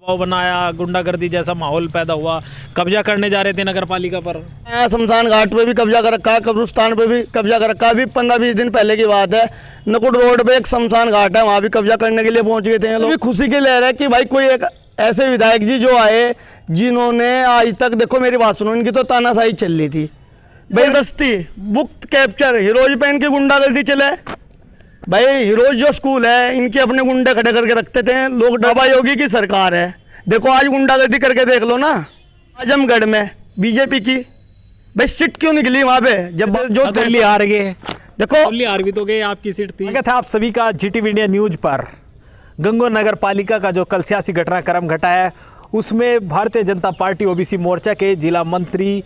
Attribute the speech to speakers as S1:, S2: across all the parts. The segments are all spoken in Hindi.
S1: बनाया, गुंडागर्दी जैसा माहौल पैदा हुआ, कब्जा करने जा रहे थे नगर पालिका पर।
S2: शमशान घाट पे भी कब्जा कर रखा है, कब्रिस्तान पे भी कब्जा कर रखा है। अभी 15-20 दिन पहले की बात है, नकुड़ रोड पे एक शमशान घाट है, वहाँ भी कब्जा करने के लिए पहुंच गए थे ये लोग। खुशी की लहर है कि भाई कोई एक ऐसे विधायक जी जो आए जिन्होंने आज तक, देखो मेरी बात सुनो, इनकी तो तानाशाही चल रही थी, बेदस्ती, बुक कैप्चर, हीरोज पे इनकी गुंडागर्दी चले। भाई हीरोज जो स्कूल है, इनके अपने गुंडे खड़े करके रखते थे लोग। बाबा योगी की सरकार है, देखो आज गुंडागर्दी करके देख लो ना। आजमगढ़ में बीजेपी की भाई सीट क्यों निकली वहाँ पे, जब जो
S1: दिल्ली हार गए,
S2: देखो
S1: दिल्ली हार भी तो गए, आपकी सीट थी।
S3: स्वागत है आप सभी का जीटीवी इंडिया न्यूज पर। गंगोह नगर पालिका का जो कल सियासी घटनाक्रम घटा है, उसमें भारतीय जनता पार्टी ओबीसी मोर्चा के जिला मंत्री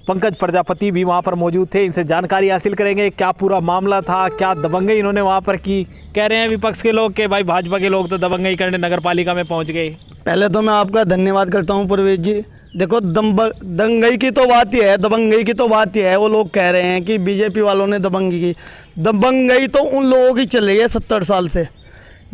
S3: पंकज प्रजापति भी वहां पर मौजूद थे। इनसे जानकारी हासिल करेंगे, क्या पूरा मामला था, क्या दबंगई इन्होंने वहां पर की। कह रहे हैं विपक्ष के लोग कि भाई भाजपा के लोग तो दबंगई करने नगर पालिका में पहुंच गए।
S2: पहले तो मैं आपका धन्यवाद करता हूँ परवेज जी। देखो दंगई की तो बात ही है, दबंगई की तो बात ही है। वो लोग कह रहे हैं कि बीजेपी वालों ने दबंगई की, दबंगई तो उन लोगों की चल रही है 70 साल से।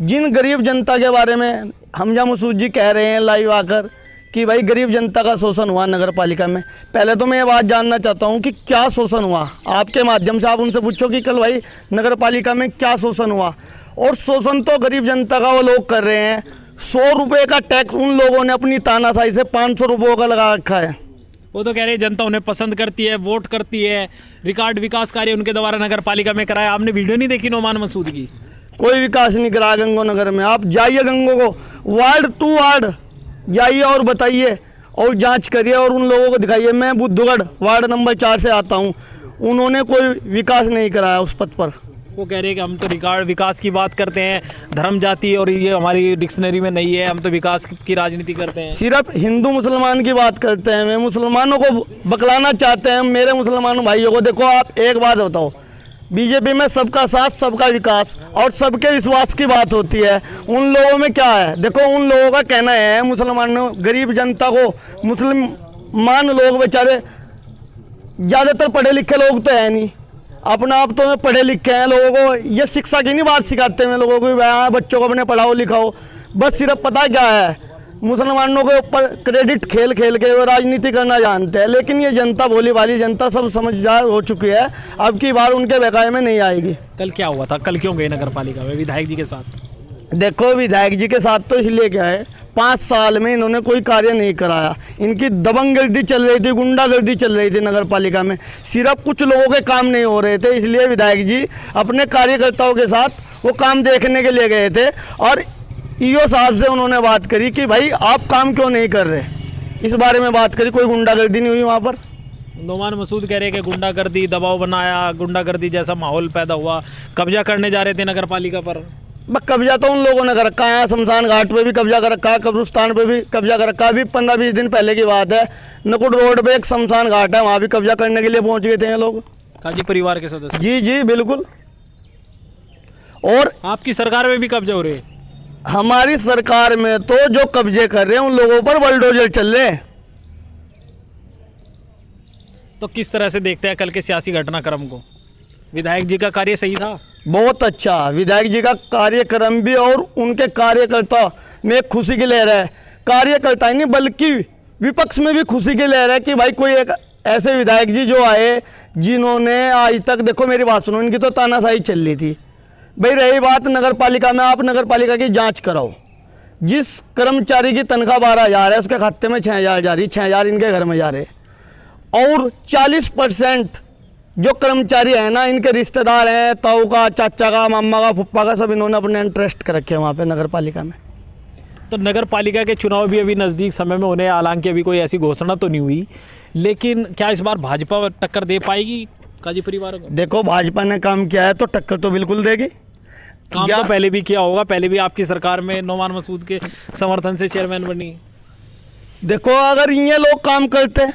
S2: जिन गरीब जनता के बारे में हमजा मसूद जी कह रहे हैं लाइव आकर कि भाई गरीब जनता का शोषण हुआ नगर पालिका में, पहले तो मैं ये बात जानना चाहता हूँ कि क्या शोषण हुआ। आपके माध्यम से आप उनसे पूछो कि कल भाई नगर पालिका में क्या शोषण हुआ। और शोषण तो गरीब जनता का वो लोग कर रहे हैं। 100 रुपये का टैक्स उन लोगों ने अपनी तानाशाही से 500 रुपयों का लगा रखा है।
S1: वो तो कह रहे हैं जनता उन्हें पसंद करती है, वोट करती है, रिकॉर्ड विकास कार्य उनके द्वारा नगर पालिका में कराया। आपने वीडियो नहीं देखी नोमान मसूद की?
S2: कोई विकास नहीं करा गंगो नगर में। आप जाइए गंगो को वार्ड टू वार्ड जाइए और बताइए और जांच करिए और उन लोगों को दिखाइए। मैं बुद्धगढ़ वार्ड नंबर 4 से आता हूं, उन्होंने कोई विकास नहीं कराया उस पद पर।
S1: वो कह रहे हैं कि हम तो रिकॉर्ड विकास की बात करते हैं, धर्म जाति और ये हमारी डिक्शनरी में नहीं है, हम तो विकास की राजनीति करते हैं।
S2: सिर्फ हिंदू मुसलमान की बात करते हैं, मैं मुसलमानों को बकलाना चाहते हैं। मेरे मुसलमान भाइयों को देखो, आप एक बात बताओ, बीजेपी में सबका साथ सबका विकास और सबके विश्वास की बात होती है। उन लोगों में क्या है? देखो उन लोगों का कहना है मुसलमानों, गरीब जनता को, मुसलमान लोग बेचारे ज़्यादातर पढ़े लिखे लोग तो है नहीं, अपना आप तो में पढ़े लिखे हैं। लोगों को ये शिक्षा की नहीं बात सिखाते हैं लोगों को, हाँ बच्चों को अपने पढ़ाओ लिखाओ। बस सिर्फ पता क्या है, मुसलमानों के ऊपर क्रेडिट खेल खेल के वो राजनीति करना जानते हैं। लेकिन ये जनता, भोली भाली जनता सब समझदार हो चुकी है, अब की बार उनके बहकावे में नहीं आएगी।
S1: कल क्या हुआ था? कल क्यों गए नगर पालिका में विधायक जी के साथ?
S2: देखो विधायक जी के साथ तो इसलिए क्या है, 5 साल में इन्होंने कोई कार्य नहीं कराया। इनकी दबंगगर्दी चल रही थी, गुंडागर्दी चल रही थी नगर पालिका में। सिर्फ कुछ लोगों के काम नहीं हो रहे थे, इसलिए विधायक जी अपने कार्यकर्ताओं के साथ वो काम देखने के लिए गए थे। और ईओ साहब से उन्होंने बात करी कि भाई आप काम क्यों नहीं कर रहे, इस बारे में बात करी। कोई गुंडागर्दी नहीं हुई वहाँ पर।
S1: नोमान मसूद कह रहे हैं कि गुंडागर्दी, दबाव बनाया, गुंडागर्दी जैसा माहौल पैदा हुआ, कब्जा करने जा रहे थे नगर पालिका पर।
S2: कब्जा तो उन लोगों ने कर रखा है, शमशान घाट पे भी कब्जा कर रखा है, कब्रिस्तान पे भी कब्जा कर रखा है। अभी 15-20 दिन पहले की बात है, नकुड़ रोड पे एक शमशान घाट है, वहाँ भी कब्जा करने के लिए पहुँच गए थे ये लोग।
S1: काजी परिवार के सदस्य?
S2: जी जी बिल्कुल। और
S1: आपकी सरकार में भी कब्जा हो रहे हैं?
S2: हमारी सरकार में तो जो कब्जे कर रहे हैं उन लोगों पर बुलडोजर चल रहे हैं।
S1: तो किस तरह से देखते हैं कल के सियासी घटनाक्रम को? विधायक जी का कार्य सही था?
S2: बहुत अच्छा, विधायक जी का कार्यक्रम भी और उनके कार्यकर्ता में खुशी की लहर है। कार्यकर्ता ही नहीं बल्कि विपक्ष में भी खुशी की लहर है कि भाई कोई एक ऐसे विधायक जी जो आए जिन्होंने आज तक, देखो मेरी बात सुनो, इनकी तो तानाशाही चल रही थी। भाई रही बात नगर पालिका में, आप नगर पालिका की जांच कराओ। जिस कर्मचारी की तनख्वाह 12,000 है, उसके खाते में 6,000 जा रही, 6,000 इनके घर में जा रहे। और 40% जो कर्मचारी है ना, इनके रिश्तेदार हैं, ताऊ का, चाचा का, मामा का, फुप्पा का, सब इन्होंने अपने इंटरेस्ट कर रखे हैं वहाँ पे नगर पालिका में।
S1: तो नगर पालिका के चुनाव भी अभी नज़दीक समय में होने, हालांकि अभी कोई ऐसी घोषणा तो नहीं हुई, लेकिन क्या इस बार भाजपा टक्कर दे पाएगी काजी परिवार को?
S2: देखो भाजपा ने काम किया है तो टक्कर तो बिल्कुल देगी।
S1: काम तो पहले भी किया होगा, पहले भी आपकी सरकार में नोमान मसूद के समर्थन से चेयरमैन बनी।
S2: देखो अगर ये लोग काम करते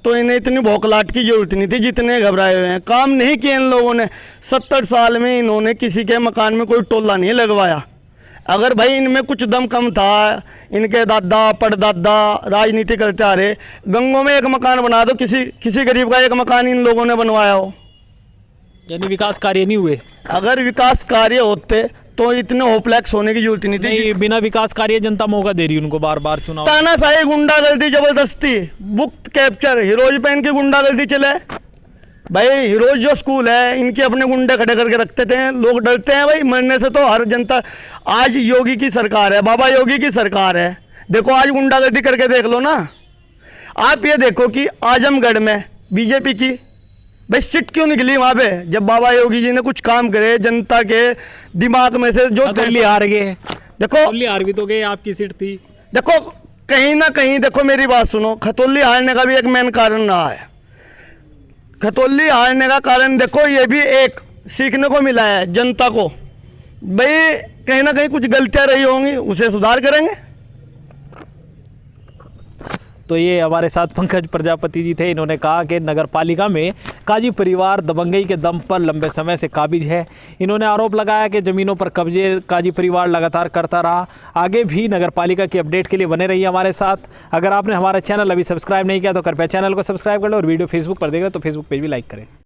S2: तो इन्हें इतनी भौकलाट की जरूरत नहीं थी जितने घबराए हुए हैं। काम नहीं किए इन लोगों ने। 70 साल में इन्होंने किसी के मकान में कोई टोला नहीं लगवाया। अगर भाई इनमें कुछ दम कम था, इनके दादा परदादा राजनीति करते आ रहे, गंगों में एक मकान बना दो, किसी गरीब का एक मकान इन लोगों ने बनवाया हो।
S1: यानी विकास कार्य नहीं हुए।
S2: अगर विकास कार्य होते तो इतने होपलेक्स होने की जरूरत नहीं थी।
S1: नहीं, बिना विकास कार्य जनता मौका दे रही है उनको बार बार चुनाव।
S2: तानाशाही, गुंडागर्दी, जबरदस्ती, बुक कैप्चर, हीरोज पहन के गुंडागर्दी चले। भाई हीरोज जो स्कूल है इनके अपने गुंडे खड़े करके रखते थे, लोग डरते हैं भाई मरने से। तो हर जनता, आज योगी की सरकार है, बाबा योगी की सरकार है, देखो आज गुंडागर्दी करके देख लो ना। आप ये देखो कि आजमगढ़ में बीजेपी की भाई सीट क्यों निकली वहाँ पे, जब बाबा योगी जी ने कुछ काम करे जनता के दिमाग में से जो
S1: खतौली हार गए,
S2: देखो
S1: खतौली हार भी तो गए, आपकी सीट थी।
S2: देखो कहीं ना कहीं, देखो मेरी बात सुनो, खतौली हारने का भी एक मेन कारण रहा है। खतौली हारने का कारण देखो ये भी एक सीखने को मिला है जनता को, भाई कहीं ना कहीं कुछ गलतियां रही होंगी, उसे सुधार करेंगे।
S1: तो ये हमारे साथ पंकज प्रजापति जी थे। इन्होंने कहा कि नगर पालिका में काजी परिवार दबंगई के दम पर लंबे समय से काबिज है। इन्होंने आरोप लगाया कि ज़मीनों पर कब्जे काजी परिवार लगातार करता रहा। आगे भी नगर पालिका की अपडेट के लिए बने रहिए हमारे साथ। अगर आपने हमारा चैनल अभी सब्सक्राइब नहीं किया तो कृपया चैनल को सब्सक्राइब कर लो, और वीडियो फेसबुक पर देख रहे हो तो फेसबुक पेज भी लाइक करें।